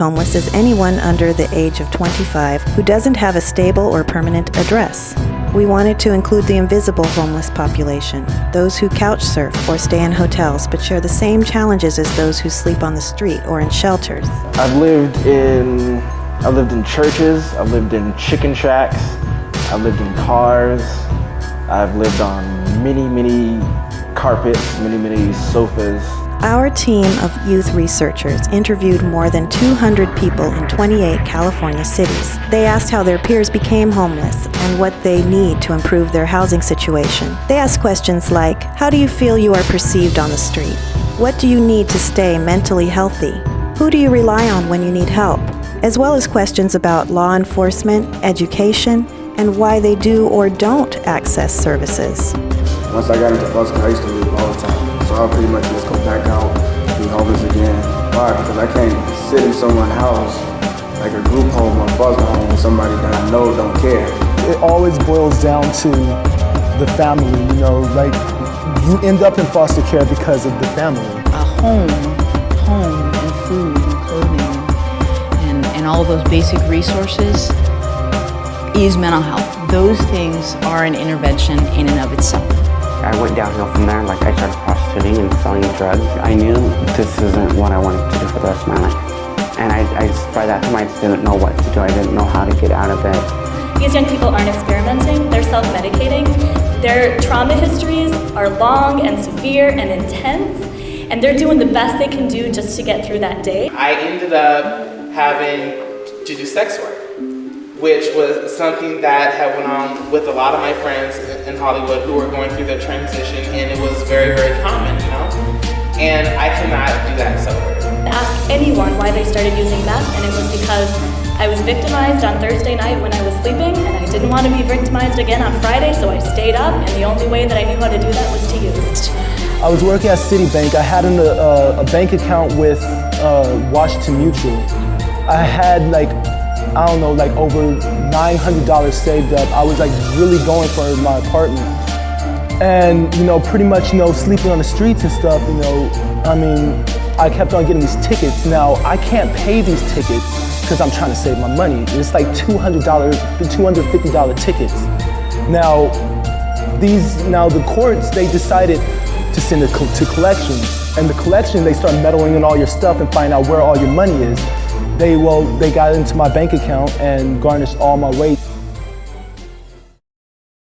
Homeless is anyone under the age of 25 who doesn't have a stable or permanent address. We wanted to include the invisible homeless population, those who couch surf or stay in hotels but share the same challenges as those who sleep on the street or in shelters. I've lived in churches, I've lived in chicken shacks, I've lived in cars, I've lived on many carpets, many sofas. Our team of youth researchers interviewed more than 200 people in 28 California cities. They asked how their peers became homeless and what they need to improve their housing situation. They asked questions like, how do you feel you are perceived on the street? What do you need to stay mentally healthy? Who do you rely on when you need help? As well as questions about law enforcement, education, and why they do or don't access services. Once I got into foster care, I used to leave all the time. So I'll pretty much just go back out, be homeless again. Why? Because I can't sit in someone's house, like a group home or foster home, with somebody that I know don't care. It always boils down to the family, you know, like you end up in foster care because of the family. A home and food and clothing and all of those basic resources is mental health. Those things are an intervention in and of itself. I went downhill from there. Like I started prostituting and selling drugs. I knew this isn't what I wanted to do for the rest of my life. And by that time I just didn't know what to do. I didn't know how to get out of it. These young people aren't experimenting, they're self-medicating. Their trauma histories are long and severe and intense, and they're doing the best they can do just to get through that day. I ended up having to do sex work, which was something that had went on with a lot of my friends in Hollywood who were going through their transition, and it was very common, you know? And I cannot do that sober. Ask anyone why they started using meth, and it was because I was victimized on Thursday night when I was sleeping, and I didn't want to be victimized again on Friday, so I stayed up, and the only way that I knew how to do that was to use. I was working at Citibank. I had a bank account with Washington Mutual. I had I don't know, over $900 saved up. I was really going for my apartment. And, pretty much, sleeping on the streets and stuff, I mean, I kept on getting these tickets. Now, I can't pay these tickets because I'm trying to save my money. It's like $250 tickets. Now, the courts, they decided to send it to collections. And the collection, they start meddling in all your stuff and find out where all your money is. They got into my bank account and garnished all my wages.